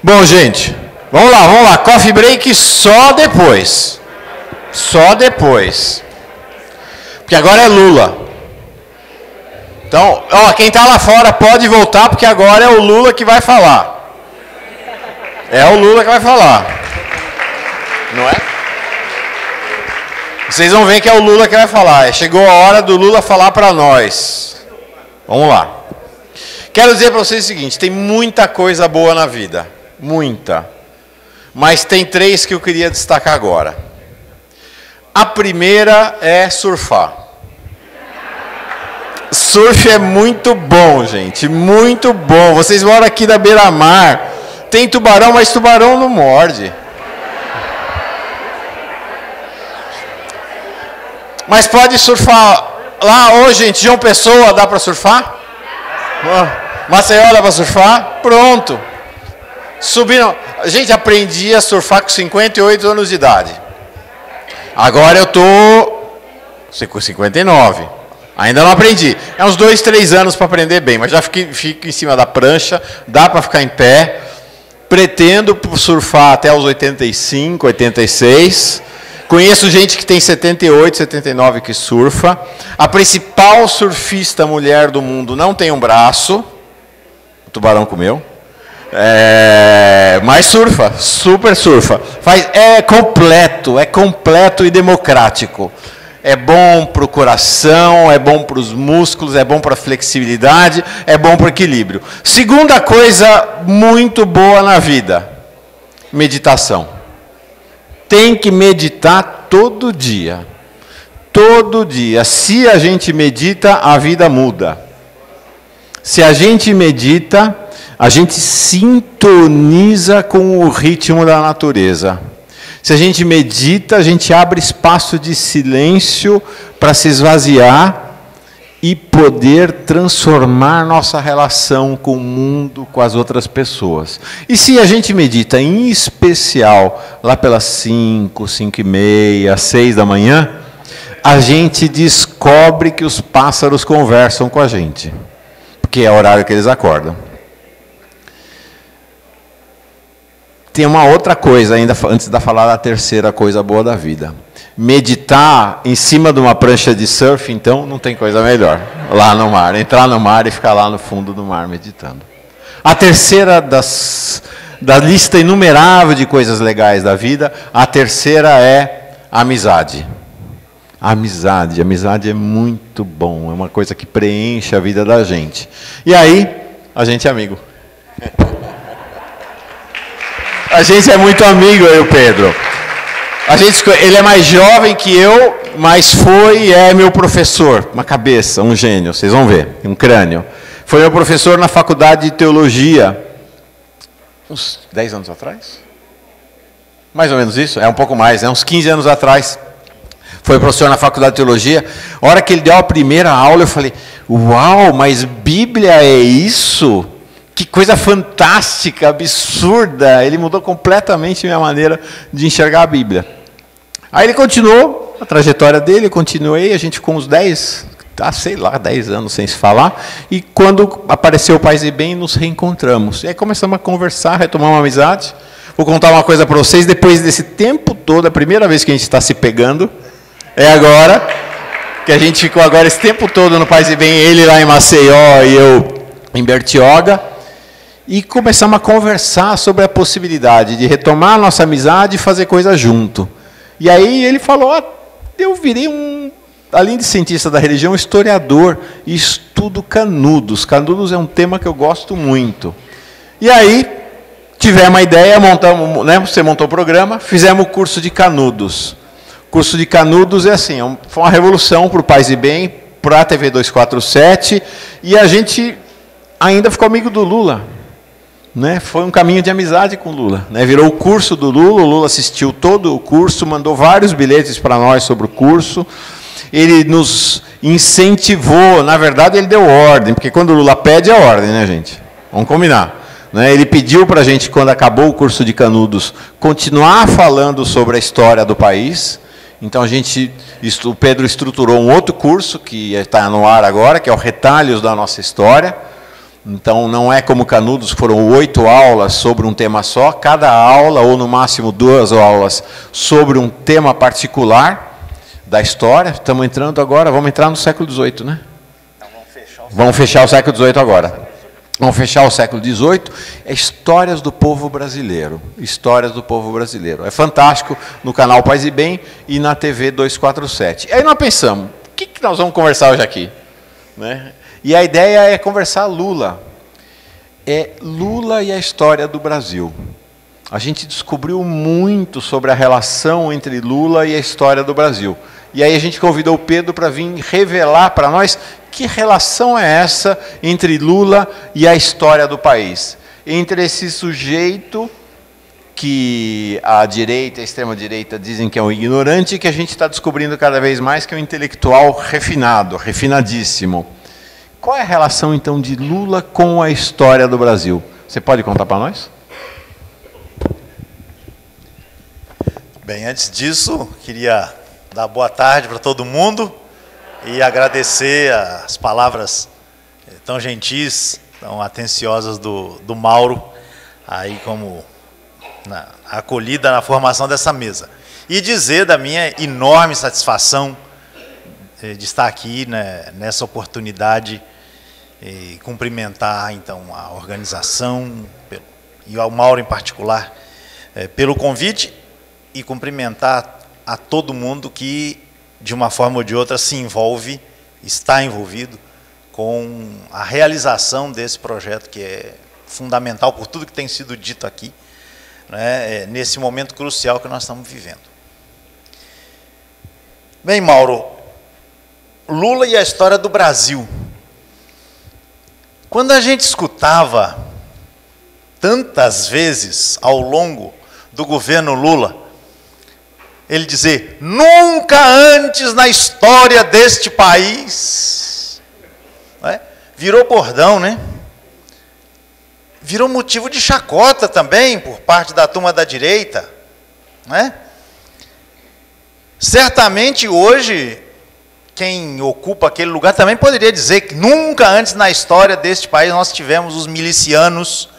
Bom, gente, vamos lá, coffee break só depois. Só depois. Porque agora é Lula. Então, ó, quem está lá fora pode voltar, porque agora é o Lula que vai falar. É o Lula que vai falar. Não é? Vocês vão ver que é o Lula que vai falar. Chegou a hora do Lula falar para nós. Vamos lá. Quero dizer para vocês o seguinte, tem muita coisa boa na vida. Muita. Mas tem três que eu queria destacar agora. A primeira é surfar. Surf é muito bom, gente. Muito bom. Vocês moram aqui na beira-mar. Tem tubarão, mas tubarão não morde. Mas pode surfar lá hoje, gente. João Pessoa, dá para surfar? Maceió, dá para surfar? Pronto. Subiram. Gente, aprendi a surfar com 58 anos de idade. Agora eu estou com 59. Ainda não aprendi. É uns 2, 3 anos para aprender bem, mas já fico em cima da prancha, dá para ficar em pé. Pretendo surfar até os 85, 86. Conheço gente que tem 78, 79 que surfa. A principal surfista mulher do mundo não tem um braço. O tubarão comeu. Mas surfa, super surfa. É completo e democrático. É bom para o coração, é bom para os músculos, é bom para a flexibilidade, é bom para o equilíbrio. Segunda coisa muito boa na vida, meditação. Tem que meditar todo dia. Todo dia. Se a gente medita, a vida muda. Se a gente medita, a gente sintoniza com o ritmo da natureza. Se a gente medita, a gente abre espaço de silêncio para se esvaziar e poder transformar nossa relação com o mundo, com as outras pessoas. E se a gente medita, em especial, lá pelas 5, 5h30, 6 da manhã, a gente descobre que os pássaros conversam com a gente, porque é o horário que eles acordam. Tem uma outra coisa ainda, antes de falar da terceira coisa boa da vida. Meditar em cima de uma prancha de surf, então, não tem coisa melhor. Lá no mar. Entrar no mar e ficar lá no fundo do mar meditando. A terceira da lista inumerável de coisas legais da vida, a terceira é amizade. Amizade. Amizade é muito bom. É uma coisa que preenche a vida da gente. E aí, a gente é amigo. A gente é muito amigo, eu e o Pedro. Ele é mais jovem que eu, mas foi e é meu professor. Uma cabeça, um gênio, vocês vão ver, um crânio. Foi meu professor na faculdade de teologia, uns 10 anos atrás? Mais ou menos isso, é um pouco mais, uns 15 anos atrás. Foi professor na faculdade de teologia. A hora que ele deu a primeira aula, eu falei, uau, mas Bíblia é isso? Que coisa fantástica, absurda. Ele mudou completamente a minha maneira de enxergar a Bíblia. Aí ele continuou a trajetória dele, eu continuei, a gente ficou uns 10 anos sem se falar. E quando apareceu o Paz e Bem, nos reencontramos. E aí começamos a conversar, retomar uma amizade. Vou contar uma coisa para vocês, depois desse tempo todo, a primeira vez que a gente está se pegando, é agora, que a gente ficou agora esse tempo todo no Paz e Bem, ele lá em Maceió e eu em Bertioga. E começamos a conversar sobre a possibilidade de retomar a nossa amizade e fazer coisa junto. E aí ele falou, eu virei além de cientista da religião, historiador e estudo Canudos. Canudos é um tema que eu gosto muito. E aí tivemos uma ideia, montamos, né, você montou o programa, fizemos o curso de Canudos. O curso de Canudos é assim, foi uma revolução para o Paz e Bem, para a TV 247, e a gente ainda ficou amigo do Lula. Né, foi um caminho de amizade com o Lula. Né, virou o curso do Lula, o Lula assistiu todo o curso, mandou vários bilhetes para nós sobre o curso. Ele nos incentivou, na verdade ele deu ordem, porque quando o Lula pede é ordem, né, gente? Vamos combinar. Né, ele pediu para a gente, quando acabou o curso de Canudos, continuar falando sobre a história do país. Então o Pedro estruturou um outro curso que está no ar agora, que é o Retalhos da Nossa História. Então não é como Canudos, foram 8 aulas sobre um tema só, cada aula, ou no máximo 2 aulas, sobre um tema particular da história. Estamos entrando agora, vamos entrar no século XVIII, né? Então, vamos fechar o século XVIII agora. Vamos fechar o século XVIII, é Histórias do Povo Brasileiro. Histórias do Povo Brasileiro. É fantástico no canal Paz e Bem e na TV 247. Aí nós pensamos, o que nós vamos conversar hoje aqui? Né? E a ideia é conversar Lula. É Lula e a história do Brasil. A gente descobriu muito sobre a relação entre Lula e a história do Brasil. E aí a gente convidou o Pedro para vir revelar para nós que relação é essa entre Lula e a história do país. Entre esse sujeito que a direita, a extrema-direita dizem que é um ignorante, e que a gente está descobrindo cada vez mais que é um intelectual refinado, refinadíssimo. Qual é a relação, então, de Lula com a história do Brasil? Você pode contar para nós? Bem, antes disso, queria dar boa tarde para todo mundo e agradecer as palavras tão gentis, tão atenciosas do Mauro, aí como na acolhida na formação dessa mesa. E dizer da minha enorme satisfação de estar aqui, né, nessa oportunidade, e cumprimentar então a organização e ao Mauro em particular pelo convite, e cumprimentar a todo mundo que, de uma forma ou de outra, se envolve, está envolvido com a realização desse projeto, que é fundamental por tudo que tem sido dito aqui, né, nesse momento crucial que nós estamos vivendo. Bem, Mauro, Lula e a história do Brasil. Quando a gente escutava tantas vezes ao longo do governo Lula, ele dizer, nunca antes na história deste país, né? Virou bordão, né? Virou motivo de chacota também por parte da turma da direita, né? Certamente hoje, quem ocupa aquele lugar também poderia dizer que nunca antes na história deste país nós tivemos os milicianos,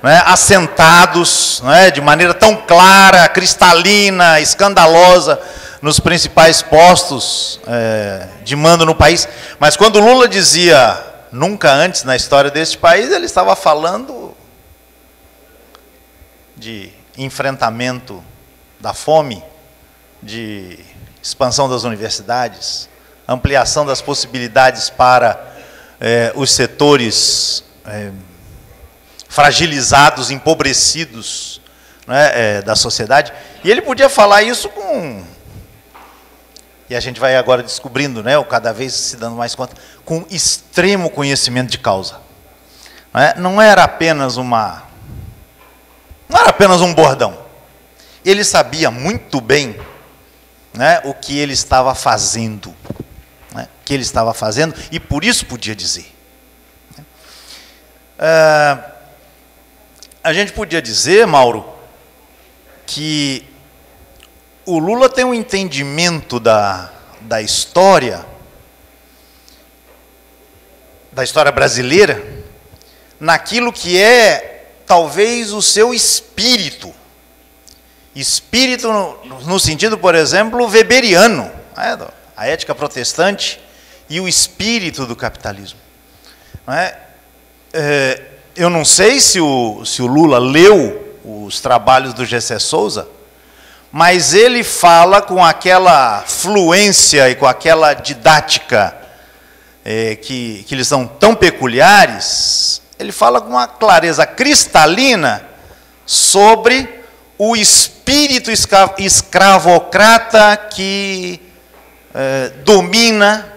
né, assentados, né, de maneira tão clara, cristalina, escandalosa, nos principais postos de mando no país. Mas quando Lula dizia nunca antes na história deste país, ele estava falando de enfrentamento da fome, de expansão das universidades, ampliação das possibilidades para os setores fragilizados, empobrecidos, né, da sociedade. E ele podia falar isso com... E a gente vai agora descobrindo, né, ou cada vez se dando mais conta, com extremo conhecimento de causa. Não era apenas um bordão. Ele sabia muito bem, né, o que ele estava fazendo. Né, o que ele estava fazendo, e por isso podia dizer. A gente podia dizer, Mauro, que o Lula tem um entendimento da história brasileira, naquilo que é, talvez, o seu espírito. Espírito no sentido, por exemplo, weberiano, né, a ética protestante e o espírito do capitalismo. Não é? Eu não sei se o Lula leu os trabalhos do Gessé Souza, mas ele fala com aquela fluência e com aquela didática que eles são tão peculiares, ele fala com uma clareza cristalina sobre o espírito escravocrata que domina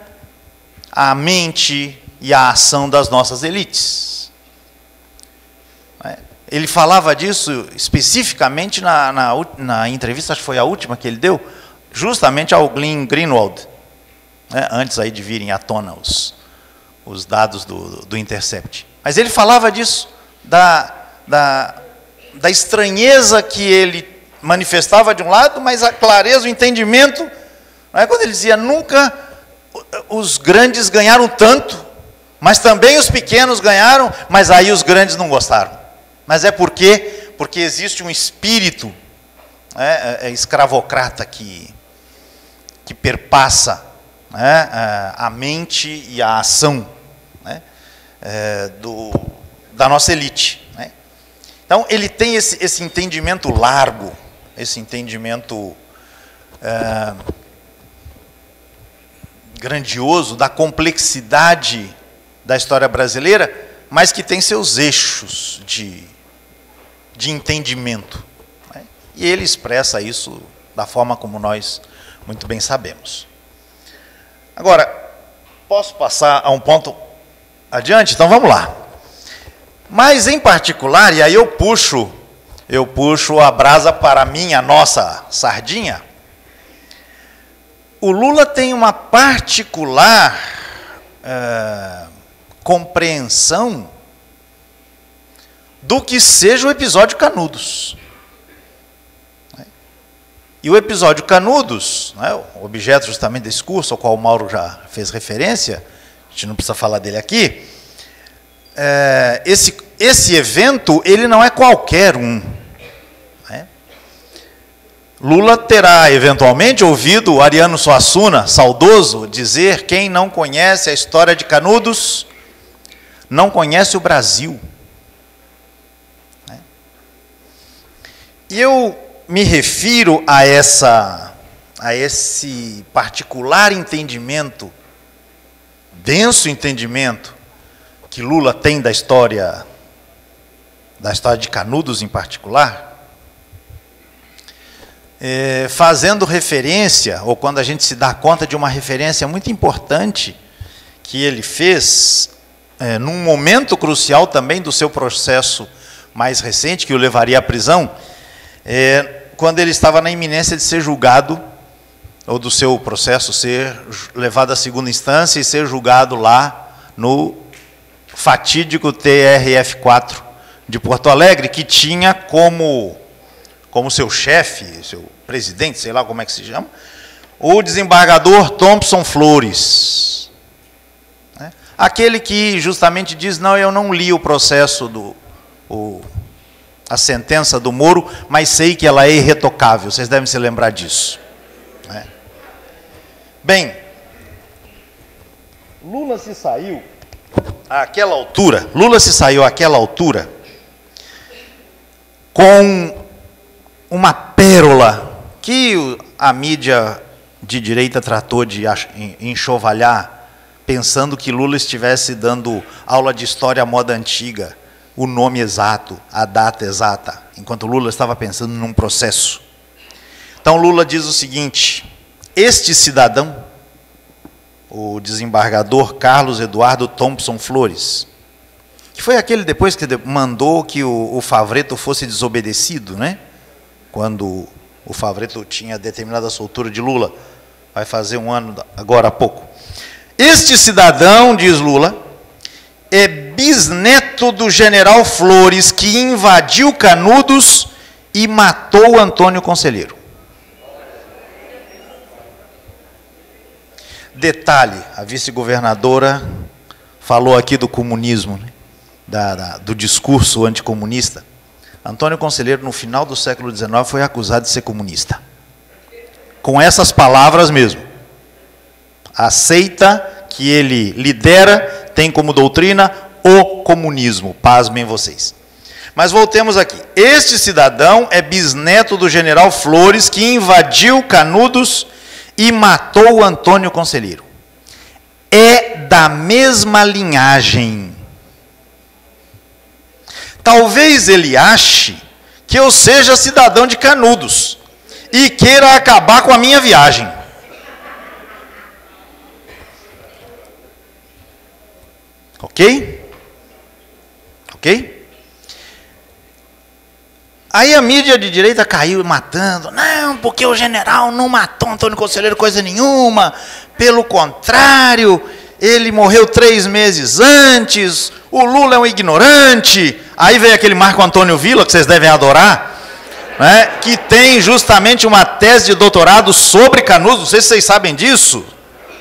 a mente e a ação das nossas elites. Ele falava disso especificamente na entrevista, acho que foi a última que ele deu, justamente ao Glenn Greenwald, né, antes aí de virem à tona os dados do Intercept. Mas ele falava disso, da estranheza que ele manifestava de um lado, mas a clareza, o entendimento Não é quando ele dizia, nunca os grandes ganharam tanto, mas também os pequenos ganharam, mas aí os grandes não gostaram. Mas é porque existe um espírito escravocrata que perpassa a mente e a ação da nossa elite. Né? Então, ele tem esse entendimento largo, esse entendimento grandioso da complexidade da história brasileira, mas que tem seus eixos de entendimento. Né? E ele expressa isso da forma como nós muito bem sabemos. Agora, posso passar a um ponto adiante? Então vamos lá. Mas em particular, e aí eu puxo a brasa para a nossa sardinha, o Lula tem uma particular compreensão do que seja o episódio Canudos. E o episódio Canudos, objeto justamente desse curso, ao qual o Mauro já fez referência, a gente não precisa falar dele aqui, esse evento, ele não é qualquer um. Lula terá, eventualmente, ouvido o Ariano Suassuna, saudoso, dizer: quem não conhece a história de Canudos, não conhece o Brasil. E eu me refiro a esse particular entendimento, denso entendimento, que Lula tem da história de Canudos em particular, fazendo referência, ou quando a gente se dá conta de uma referência muito importante que ele fez, num momento crucial também do seu processo mais recente, que o levaria à prisão, quando ele estava na iminência de ser julgado, ou do seu processo ser levado à segunda instância e ser julgado lá no fatídico TRF4 de Porto Alegre, que tinha como seu chefe, seu presidente, sei lá como é que se chama, o desembargador Thompson Flores. Aquele que justamente diz: não, eu não li o processo a sentença do Moro, mas sei que ela é irretocável. Vocês devem se lembrar disso. Bem, Lula se saiu àquela altura com uma pérola que a mídia de direita tratou de enxovalhar, pensando que Lula estivesse dando aula de história à moda antiga, o nome exato, a data exata, enquanto Lula estava pensando num processo. Então Lula diz o seguinte: este cidadão, o desembargador Carlos Eduardo Thompson Flores, que foi aquele depois que mandou que o Favretto fosse desobedecido, né? Quando o Favretto tinha determinado a soltura de Lula, vai fazer um ano agora há pouco. Este cidadão, diz Lula, é bisneto do general Flores, que invadiu Canudos e matou Antônio Conselheiro. Detalhe, a vice-governadora falou aqui do comunismo, né? Do discurso anticomunista. Antônio Conselheiro, no final do século XIX, foi acusado de ser comunista. Com essas palavras mesmo. A seita que ele lidera tem como doutrina o comunismo. Pasmem vocês. Mas voltemos aqui. Este cidadão é bisneto do general Flores, que invadiu Canudos e matou Antônio Conselheiro. É da mesma linhagem. Talvez ele ache que eu seja cidadão de Canudos e queira acabar com a minha viagem. Ok? Ok? Aí a mídia de direita caiu matando. Não, porque o general não matou Antônio Conselheiro coisa nenhuma. Pelo contrário, ele morreu 3 meses antes. O Lula é um ignorante. Aí veio aquele Marco Antônio Villa, que vocês devem adorar. né, que tem justamente uma tese de doutorado sobre Canudos, não sei se vocês sabem disso.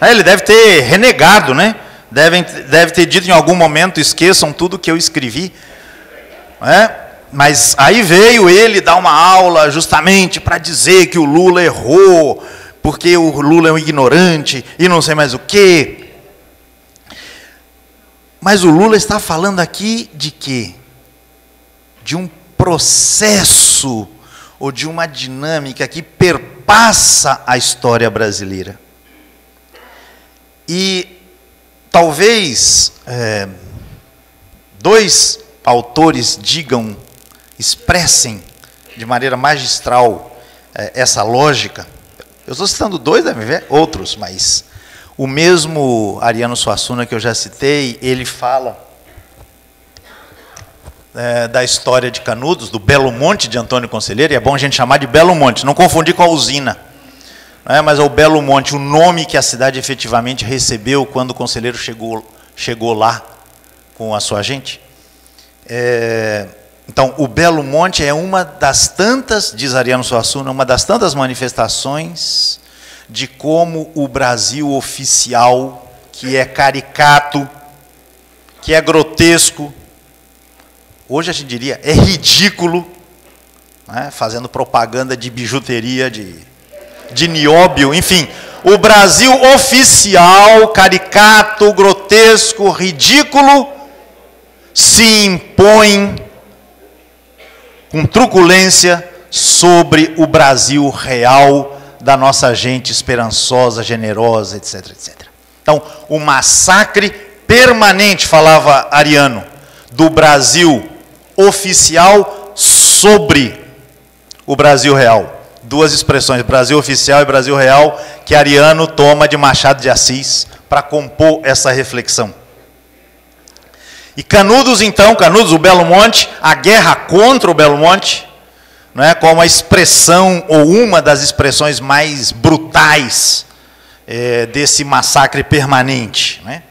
Ele deve ter renegado, né? Deve ter dito em algum momento, esqueçam tudo que eu escrevi. Mas aí veio ele dar uma aula justamente para dizer que o Lula errou, porque o Lula é um ignorante e não sei mais o quê. Mas o Lula está falando aqui de quê? De um processo ou de uma dinâmica que perpassa a história brasileira. E talvez dois autores expressem de maneira magistral essa lógica. Eu estou citando dois, deve ver outros, mas o mesmo Ariano Suassuna que eu já citei, ele fala da história de Canudos, do Belo Monte de Antônio Conselheiro, e é bom a gente chamar de Belo Monte, não confundir com a usina. Mas é o Belo Monte, o nome que a cidade efetivamente recebeu quando o Conselheiro chegou lá com a sua gente. Então, o Belo Monte é uma das tantas, diz Ariano Suassuna, uma das tantas manifestações de como o Brasil oficial, que é caricato, que é grotesco, hoje a gente diria, é ridículo, né, fazendo propaganda de bijuteria, de nióbio, enfim, o Brasil oficial, caricato, grotesco, ridículo, se impõe com truculência sobre o Brasil real da nossa gente esperançosa, generosa, etc, etc. Então, o massacre permanente, falava Ariano, do Brasil oficial sobre o Brasil real. Duas expressões, Brasil oficial e Brasil real, que Ariano toma de Machado de Assis para compor essa reflexão. E Canudos, então, o Belo Monte, a guerra contra o Belo Monte, né, como a expressão, ou uma das expressões mais brutais desse massacre permanente. Né?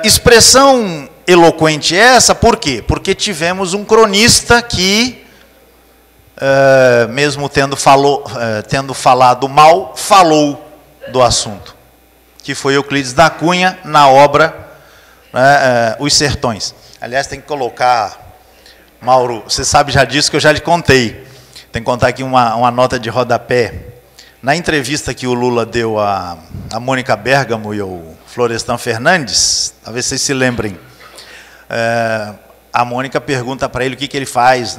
Expressão eloquente essa, por quê? Porque tivemos um cronista que, mesmo tendo falado mal, falou do assunto, que foi Euclides da Cunha, na obra Os Sertões. Aliás, tem que colocar, Mauro, você sabe já disso que eu já lhe contei, tem que contar aqui uma nota de rodapé. Na entrevista que o Lula deu a Mônica Bergamo e ao Florestan Fernandes, talvez vocês se lembrem, a Mônica pergunta para ele o que ele faz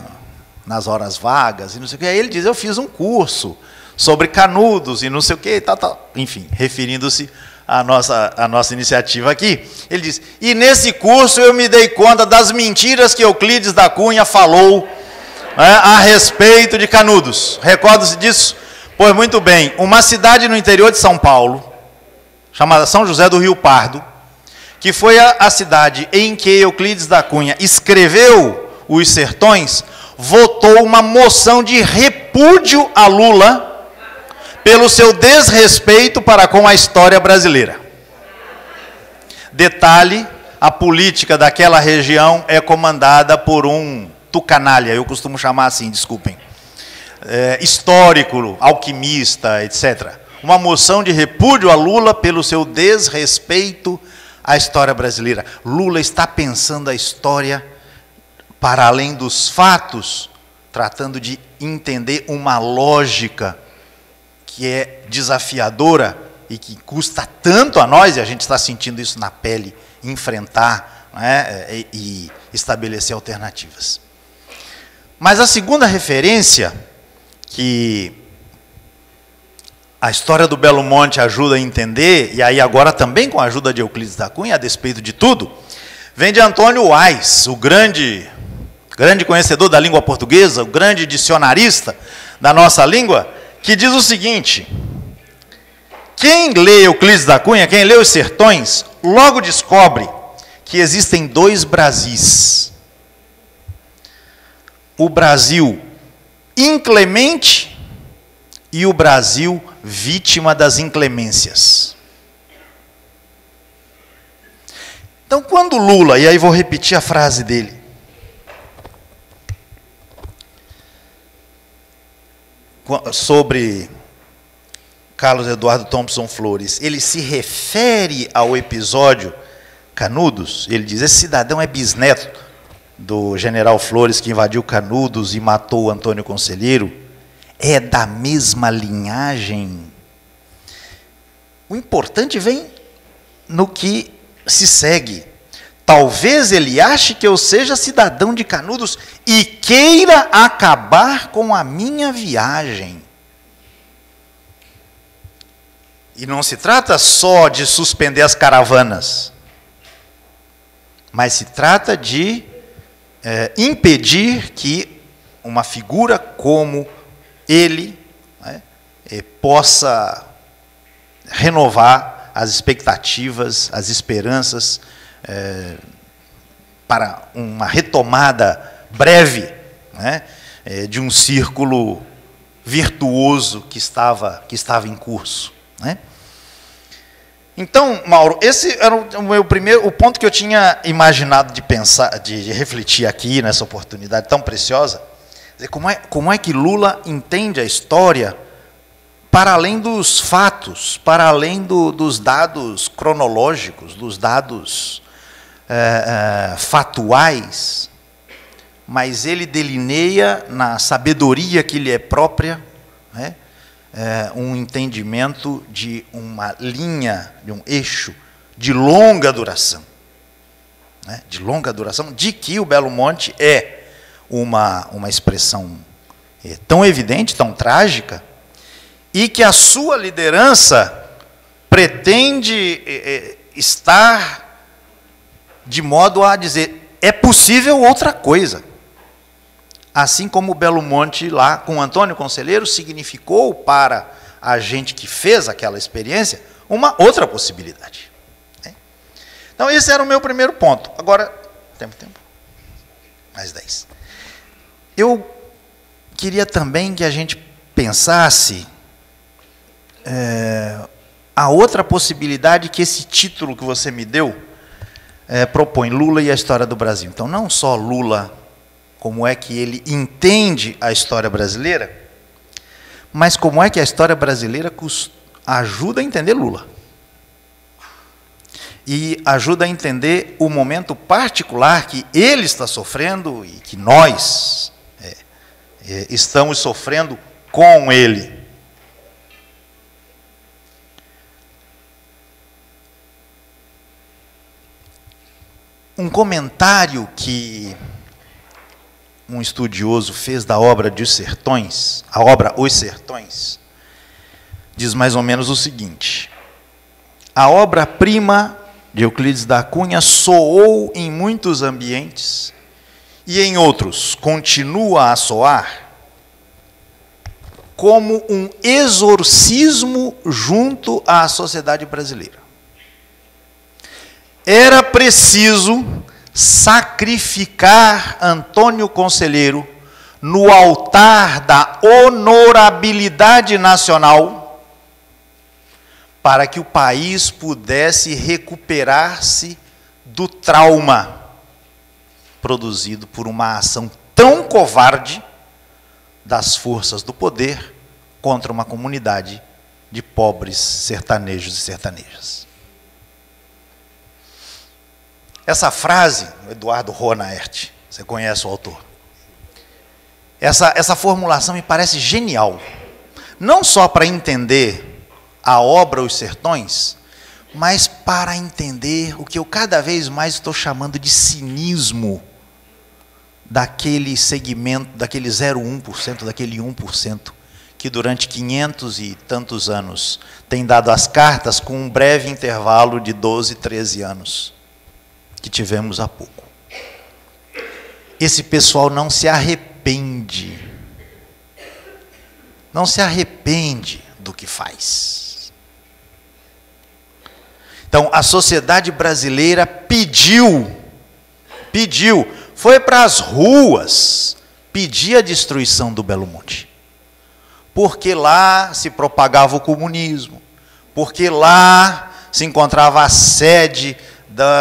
nas horas vagas, e não sei o que. Aí ele diz, eu fiz um curso sobre Canudos, e não sei o que, tal. Enfim, referindo-se à nossa iniciativa aqui. Ele diz, e nesse curso eu me dei conta das mentiras que Euclides da Cunha falou a respeito de Canudos. Recorda-se disso? Pois muito bem, uma cidade no interior de São Paulo, chamada São José do Rio Pardo, que foi a cidade em que Euclides da Cunha escreveu Os Sertões, votou uma moção de repúdio a Lula pelo seu desrespeito para com a história brasileira. Detalhe, a política daquela região é comandada por um tucanalha, eu costumo chamar assim, desculpem, histórico, alquimista, etc. Uma moção de repúdio a Lula pelo seu desrespeito à história brasileira. Lula está pensando a história para além dos fatos, tratando de entender uma lógica que é desafiadora e que custa tanto a nós, e a gente está sentindo isso na pele, enfrentar, né, e estabelecer alternativas. Mas a segunda referência que a história do Belo Monte ajuda a entender, e aí agora também com a ajuda de Euclides da Cunha, a despeito de tudo, vem de Antônio Wais, o grande conhecedor da língua portuguesa, o grande dicionarista da nossa língua, que diz o seguinte: quem lê Euclides da Cunha, quem lê Os Sertões, logo descobre que existem dois Brasis. O Brasil inclemente e o Brasil vítima das inclemências. Então, quando Lula, e aí vou repetir a frase dele, sobre Carlos Eduardo Thompson Flores, ele se refere ao episódio Canudos. Ele diz: esse cidadão é bisneto do general Flores, que invadiu Canudos e matou o Antônio Conselheiro. É da mesma linhagem. O importante vem no que se segue. Talvez ele ache que eu seja cidadão de Canudos e queira acabar com a minha viagem. E não se trata só de suspender as caravanas, mas se trata de impedir que uma figura como ele, né, possa renovar as expectativas, as esperanças, para uma retomada breve, né, de um círculo virtuoso que estava em curso, né? Então, Mauro, esse era o ponto que eu tinha imaginado de pensar, de refletir aqui nessa oportunidade tão preciosa. Como é que Lula entende a história para além dos fatos, para além dos dados cronológicos, dos dados fatuais, mas ele delineia na sabedoria que lhe é própria, né, um entendimento de uma linha, de um eixo de longa duração, né, de que o Belo Monte é uma expressão tão evidente, tão trágica, e que a sua liderança pretende estar de modo a dizer: é possível outra coisa. Assim como o Belo Monte lá com Antônio Conselheiro significou para a gente que fez aquela experiência uma outra possibilidade. Então esse era o meu primeiro ponto. Agora, tempo. Mais 10. Eu queria também que a gente pensasse a outra possibilidade que esse título que você me deu propõe: Lula e a história do Brasil. Então, não só Lula, como é que ele entende a história brasileira, mas como é que a história brasileira ajuda a entender Lula. E ajuda a entender o momento particular que ele está sofrendo e que nós estamos sofrendo com ele. Um comentário que um estudioso fez da obra de Os Sertões, a obra Os Sertões, diz mais ou menos o seguinte: a obra-prima de Euclides da Cunha soou em muitos ambientes e em outros continua a soar como um exorcismo junto à sociedade brasileira. Era preciso sacrificar Antônio Conselheiro no altar da honorabilidade nacional para que o país pudesse recuperar-se do trauma produzido por uma ação tão covarde das forças do poder contra uma comunidade de pobres sertanejos e sertanejas. Essa frase, Eduardo Ronaert, você conhece o autor, essa formulação me parece genial, não só para entender a obra Os Sertões, mas para entender o que eu cada vez mais estou chamando de cinismo daquele segmento, daquele 0,1%, daquele 1%, que durante 500 e tantos anos tem dado as cartas com um breve intervalo de 12, 13 anos, que tivemos há pouco. Esse pessoal não se arrepende. Não se arrepende do que faz. Então, a sociedade brasileira pediu, foi para as ruas pedir a destruição do Belo Monte. Porque lá se propagava o comunismo, porque lá se encontrava a sede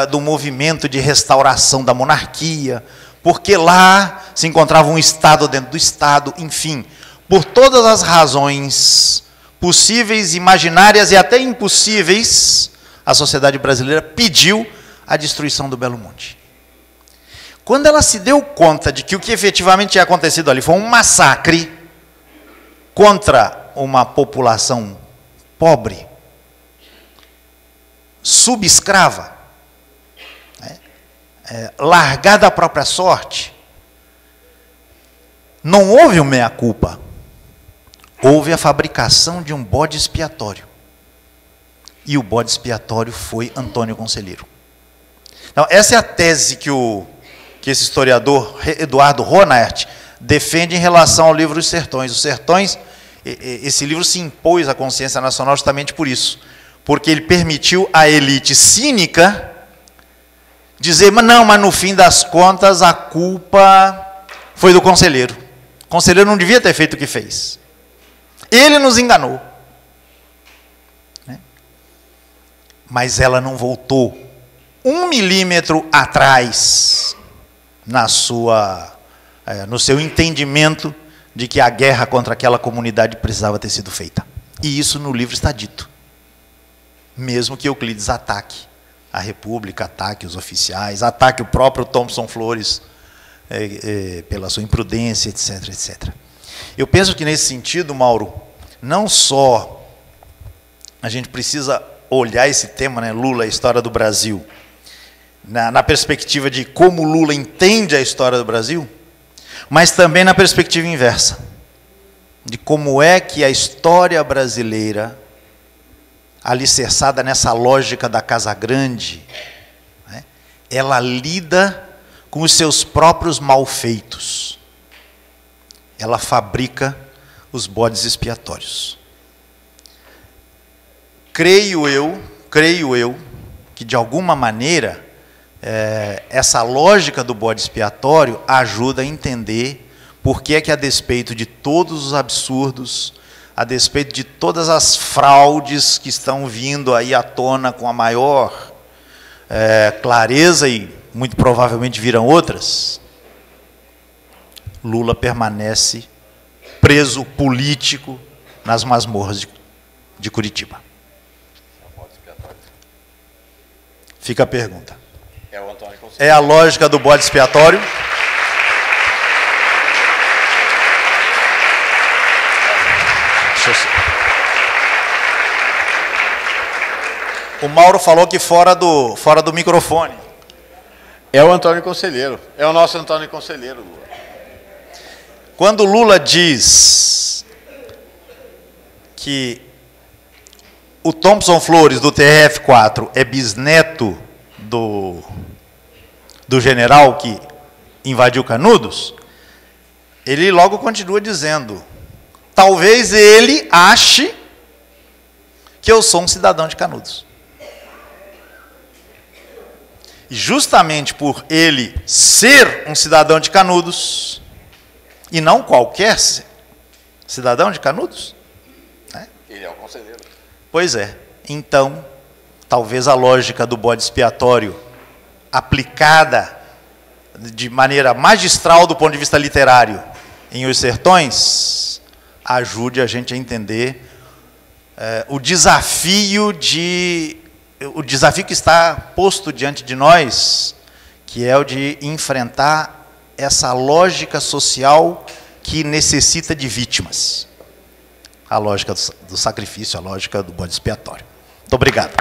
do movimento de restauração da monarquia, porque lá se encontrava um Estado dentro do Estado, enfim, por todas as razões possíveis, imaginárias e até impossíveis, a sociedade brasileira pediu a destruição do Belo Monte. Quando ela se deu conta de que o que efetivamente tinha acontecido ali foi um massacre contra uma população pobre, subescrava, largada à própria sorte, não houve um meia-culpa, houve a fabricação de um bode expiatório. E o bode expiatório foi Antônio Conselheiro. Então, essa é a tese que esse historiador, Eduardo Ronert, defende em relação ao livro Os Sertões. Os Sertões, esse livro se impôs à consciência nacional justamente por isso, porque ele permitiu à elite cínica dizer, mas no fim das contas a culpa foi do conselheiro. O conselheiro não devia ter feito o que fez. Ele nos enganou. Mas ela não voltou 1 milímetro atrás no seu entendimento de que a guerra contra aquela comunidade precisava ter sido feita. E isso no livro está dito. Mesmo que Euclides ataque a República, ataque os oficiais, ataque o próprio Thompson Flores pela sua imprudência, etc, etc. Eu penso que nesse sentido, Mauro, não só a gente precisa olhar esse tema, Lula, a história do Brasil, na perspectiva de como Lula entende a história do Brasil, mas também na perspectiva inversa, de como é que a história brasileira, alicerçada nessa lógica da Casa Grande, ela lida com os seus próprios malfeitos. Ela fabrica os bodes expiatórios. Creio eu, que de alguma maneira, essa lógica do bode expiatório ajuda a entender por que é que, a despeito de todos os absurdos, a despeito de todas as fraudes que estão vindo aí à tona com a maior clareza, e muito provavelmente virão outras, Lula permanece preso político nas masmorras de Curitiba. Fica a pergunta. É a lógica do bode expiatório? O Mauro falou que fora do microfone. É o Antônio Conselheiro. É o nosso Antônio Conselheiro, Lula. Quando Lula diz que o Thompson Flores, do TRF-4, é bisneto do general que invadiu Canudos, ele logo continua dizendo, talvez ele ache que eu sou um cidadão de Canudos. E justamente por ele ser um cidadão de Canudos, e não qualquer cidadão de Canudos, ele é o conselheiro. Pois é. Então, talvez a lógica do bode expiatório, aplicada de maneira magistral do ponto de vista literário em Os Sertões, ajude a gente a entender o desafio que está posto diante de nós, que é o de enfrentar essa lógica social que necessita de vítimas. A lógica do sacrifício, a lógica do bode expiatório. Muito obrigado.